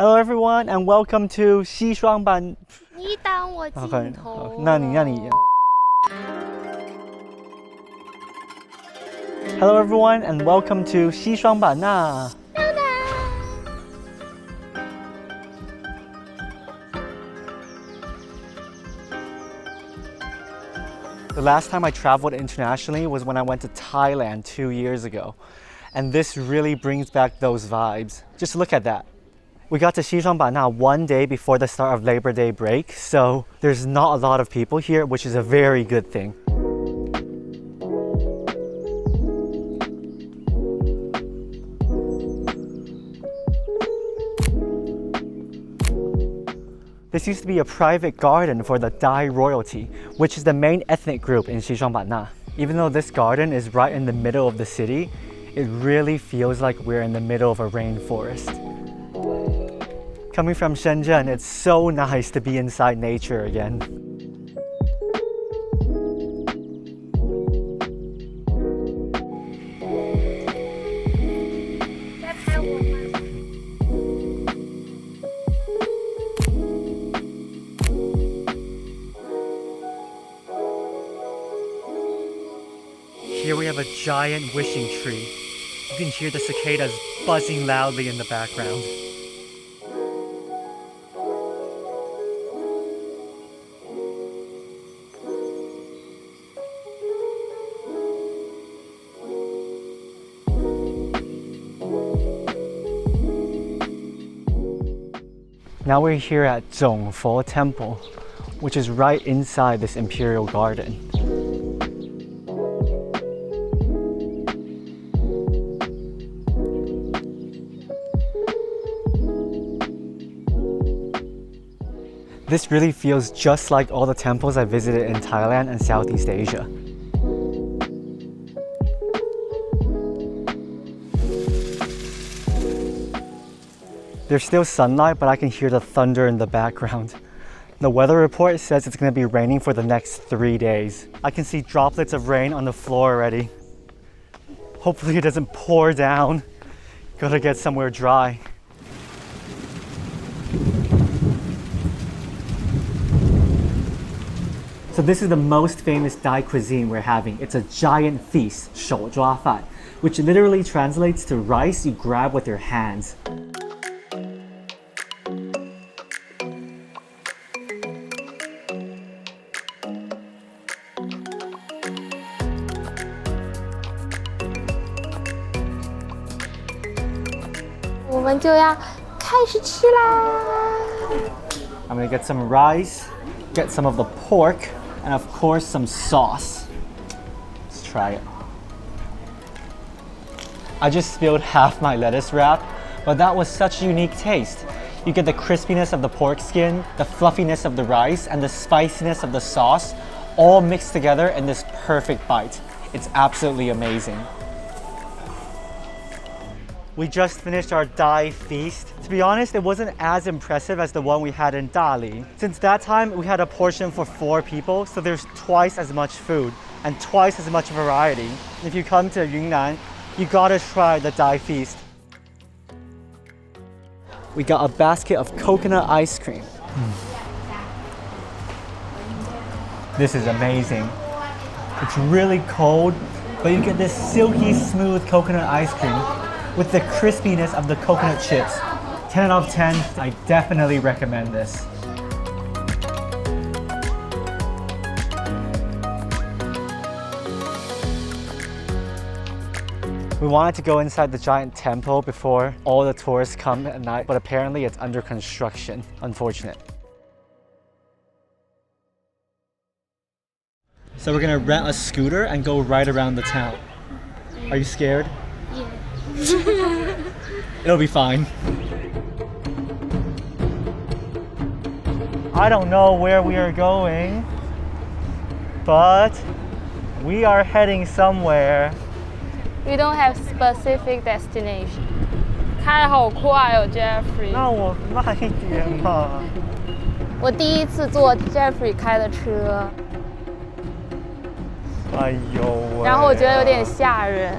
Hello everyone and welcome to Xishuangbanna. 你挡我镜头。那你。Hello everyone and welcome to Xishuangbanna. The last time I traveled internationally was when I went to Thailand 2 years ago. And this really brings back those vibes. Just look at that. We got to Xishuangbanna one day before the start of Labor Day break, so there's not a lot of people here, which is a very good thing. This used to be a private garden for the Dai royalty, which is the main ethnic group in Xishuangbanna. Even though this garden is right in the middle of the city, it really feels like we're in the middle of a rainforest. Coming from Shenzhen, it's so nice to be inside nature again. Here we have a giant wishing tree. You can hear the cicadas buzzing loudly in the background. Now we're here at Zongfo Temple, which is right inside this imperial garden. This really feels just like all the temples I visited in Thailand and Southeast Asia. There's still sunlight, but I can hear the thunder in the background. The weather report says it's going to be raining for the next 3 days. I can see droplets of rain on the floor already. Hopefully it doesn't pour down. Gotta get somewhere dry. So this is the most famous Dai cuisine we're having. It's a giant feast, 手抓饭, which literally translates to rice you grab with your hands. I'm gonna get some rice, get some of the pork, and of course some sauce. Let's try it. I just spilled half my lettuce wrap, but that was such a unique taste. You get the crispiness of the pork skin, the fluffiness of the rice, and the spiciness of the sauce all mixed together in this perfect bite. It's absolutely amazing. We just finished our Dai Feast. To be honest, it wasn't as impressive as the one we had in Dali. Since that time, we had a portion for 4 people, so there's twice as much food and twice as much variety. If you come to Yunnan, you gotta try the Dai Feast. We got a basket of coconut ice cream. This is amazing. It's really cold, but you get this silky smooth coconut ice cream with the crispiness of the coconut chips. 10 out of 10, I definitely recommend this. We wanted to go inside the giant temple before all the tourists come at night, but apparently it's under construction. Unfortunate. So we're gonna rent a scooter and go right around the town. Are you scared? Yeah. It'll be fine. I don't know where we are going, but we are heading somewhere. We don't have specific destination. 开好快哦 ，Jeffrey。那我慢一点嘛。我第一次坐 Jeffrey 开的车。哎呦喂！然后我觉得有点吓人。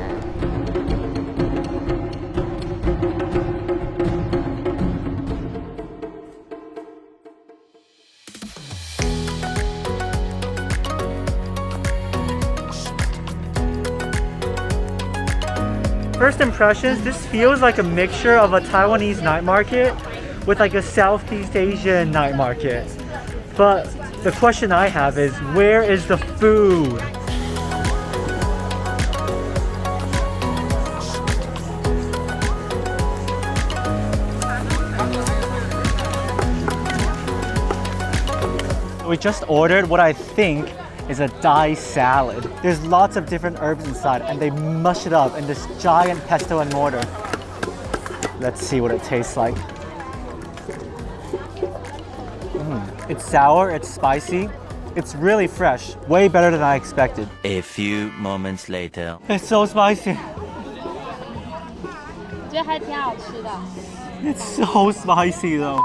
First impressions, this feels like a mixture of a Taiwanese night market with like a Southeast Asian night market. But the question I have is, where is the food? We just ordered what I think is a Dai salad. There's lots of different herbs inside and they mush it up in this giant pesto and mortar. Let's see what it tastes like. It's sour, it's spicy, it's really fresh. Way better than I expected. A few moments later. It's so spicy. 觉得还挺好吃的。 It's so spicy though.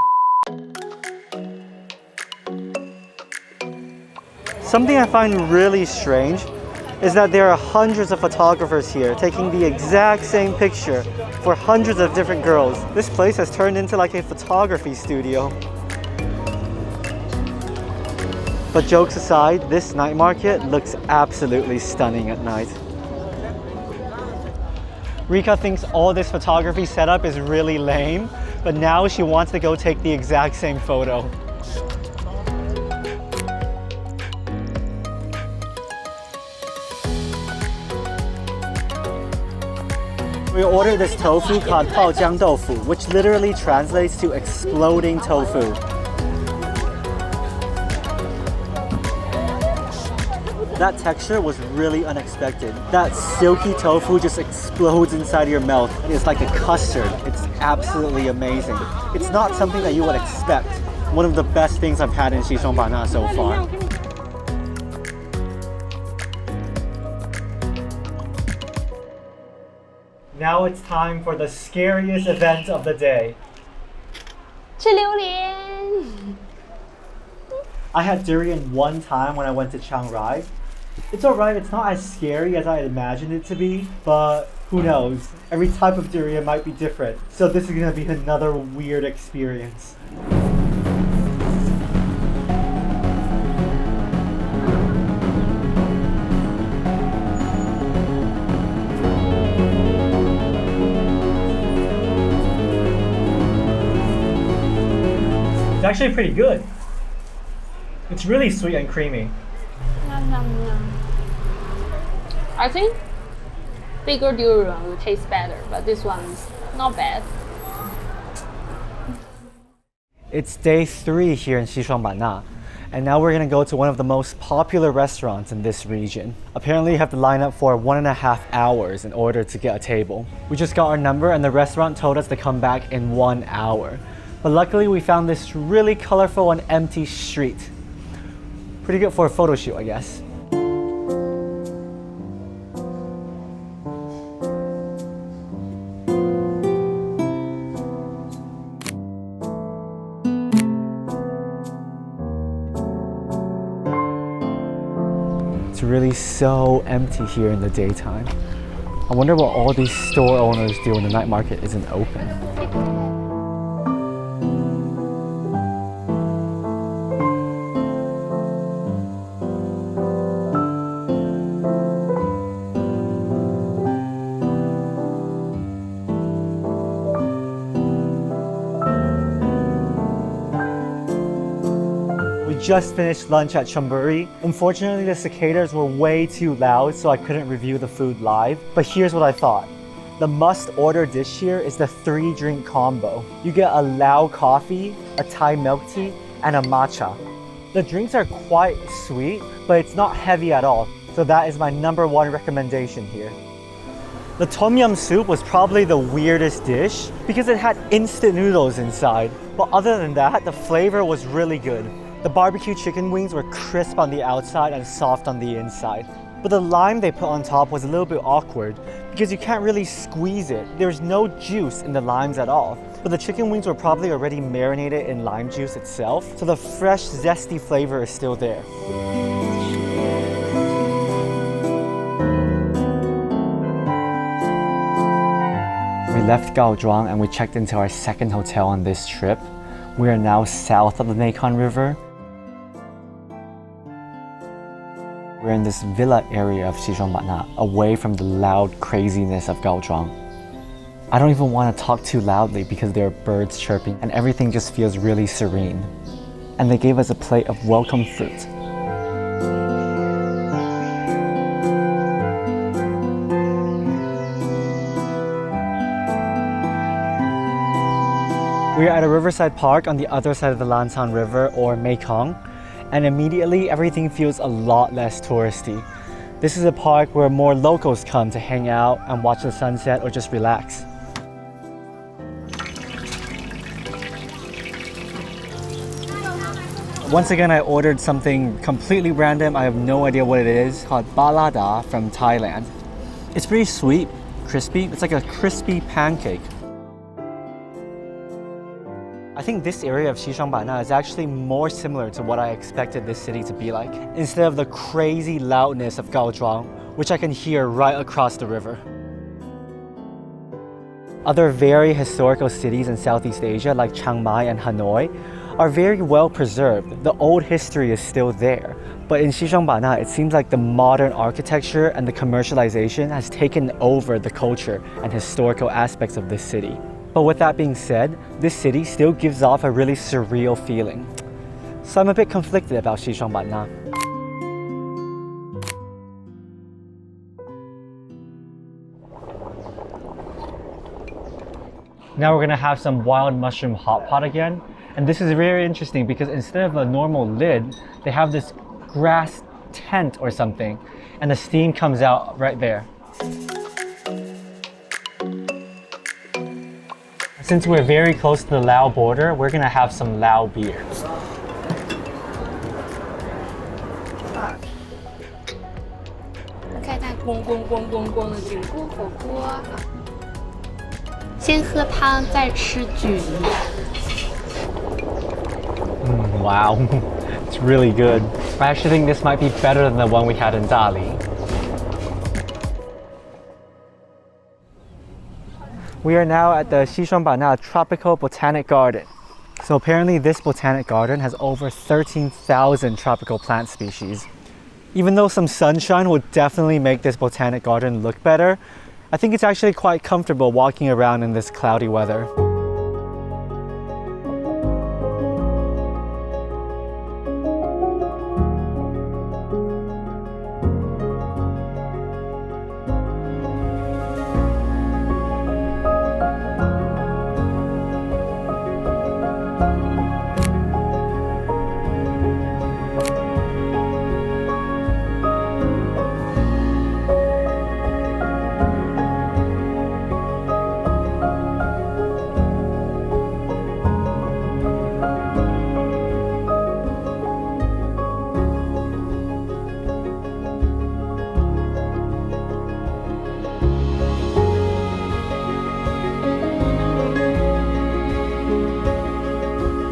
Something I find really strange is that there are hundreds of photographers here taking the exact same picture for hundreds of different girls. This place has turned into like a photography studio. But jokes aside, this night market looks absolutely stunning at night. Rika thinks all this photography setup is really lame, but now she wants to go take the exact same photo. We ordered this tofu called Baojiang tofu, which literally translates to exploding tofu. That texture was really unexpected. That silky tofu just explodes inside your mouth. It's like a custard. It's absolutely amazing. It's not something that you would expect. One of the best things I've had in Xishuangbanna so far. Now it's time for the scariest event of the day. 吃榴莲。 I had durian one time when I went to Chiang Rai. It's alright, it's not as scary as I imagined it to be, but who knows? Every type of durian might be different. So this is gonna be another weird experience. It's actually pretty good. It's really sweet and creamy. Yum, yum, yum. I think bigger durian will taste better, but this one's not bad. It's day 3 here in Xishuangbanna, and now we're gonna go to one of the most popular restaurants in this region. Apparently you have to line up for 1.5 hours in order to get a table. We just got our number and the restaurant told us to come back in 1 hour. But luckily we found this really colorful and empty street. Pretty good for a photo shoot, I guess. It's really so empty here in the daytime. I wonder what all these store owners do when the night market isn't open. Just finished lunch at Chonburi. Unfortunately, the cicadas were way too loud, so I couldn't review the food live. But here's what I thought. The must-order dish here is the 3-drink combo. You get a Lao coffee, a Thai milk tea, and a matcha. The drinks are quite sweet, but it's not heavy at all. So that is my #1 recommendation here. The tom yum soup was probably the weirdest dish because it had instant noodles inside. But other than that, the flavor was really good. The barbecue chicken wings were crisp on the outside and soft on the inside. But the lime they put on top was a little bit awkward because you can't really squeeze it. There's no juice in the limes at all. But the chicken wings were probably already marinated in lime juice itself, so the fresh, zesty flavor is still there. We left Gaozhuang and we checked into our second hotel on this trip. We are now south of the Lancang River. We're in this villa area of Xishuangbanna, away from the loud craziness of Gaozhuang. I don't even want to talk too loudly because there are birds chirping and everything just feels really serene. And they gave us a plate of welcome fruit. We are at a riverside park on the other side of the Lancang River, or Mekong, and immediately everything feels a lot less touristy. This is a park where more locals come to hang out and watch the sunset or just relax. Once again, I ordered something completely random. I have no idea what it is, called balada from Thailand. It's pretty sweet, crispy. It's like a crispy pancake. I think this area of Xishuangbanna is actually more similar to what I expected this city to be like, instead of the crazy loudness of Gaozhuang, which I can hear right across the river. Other very historical cities in Southeast Asia like Chiang Mai and Hanoi are very well preserved. The old history is still there. But in Xishuangbanna, it seems like the modern architecture and the commercialization has taken over the culture and historical aspects of this city. But with that being said, this city still gives off a really surreal feeling. So I'm a bit conflicted about Xishuangbanna. Now we're gonna have some wild mushroom hot pot again. And this is very interesting because instead of a normal lid, they have this grass tent or something, and the steam comes out right there. Since we're very close to the Lao border, we're gonna have some Lao beer. 看它咣咣咣咣咣的菌菇火锅，先喝汤再吃菌。Wow, it's really good. I actually think this might be better than the one we had in Dali. We are now at the Xishuangbanna Tropical Botanic Garden. So apparently this botanic garden has over 13,000 tropical plant species. Even though some sunshine would definitely make this botanic garden look better, I think it's actually quite comfortable walking around in this cloudy weather.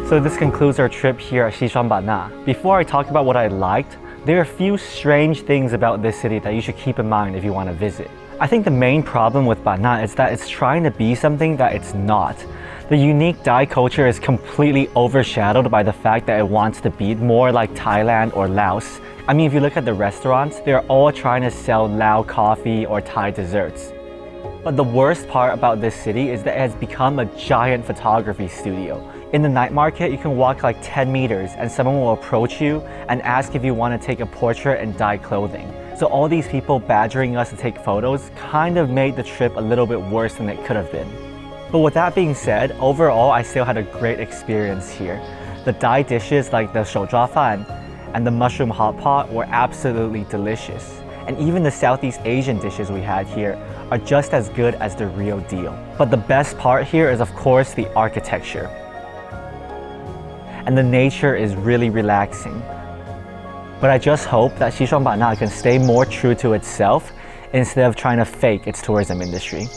So this concludes our trip here at Xishuangbanna. Before I talk about what I liked, there are a few strange things about this city that you should keep in mind if you want to visit. I think the main problem with Banna is that it's trying to be something that it's not. The unique Dai culture is completely overshadowed by the fact that it wants to be more like Thailand or Laos. I mean, if you look at the restaurants, they're all trying to sell Lao coffee or Thai desserts. But the worst part about this city is that it has become a giant photography studio. In the night market, you can walk like 10 meters and someone will approach you and ask if you want to take a portrait in Dai clothing. So all these people badgering us to take photos kind of made the trip a little bit worse than it could have been. But with that being said, overall I still had a great experience here. The Dai dishes like the shou zhua fan and the mushroom hot pot were absolutely delicious. And even the Southeast Asian dishes we had here are just as good as the real deal. But the best part here is of course the architecture. And the nature is really relaxing. But I just hope that Xishuangbanna can stay more true to itself instead of trying to fake its tourism industry.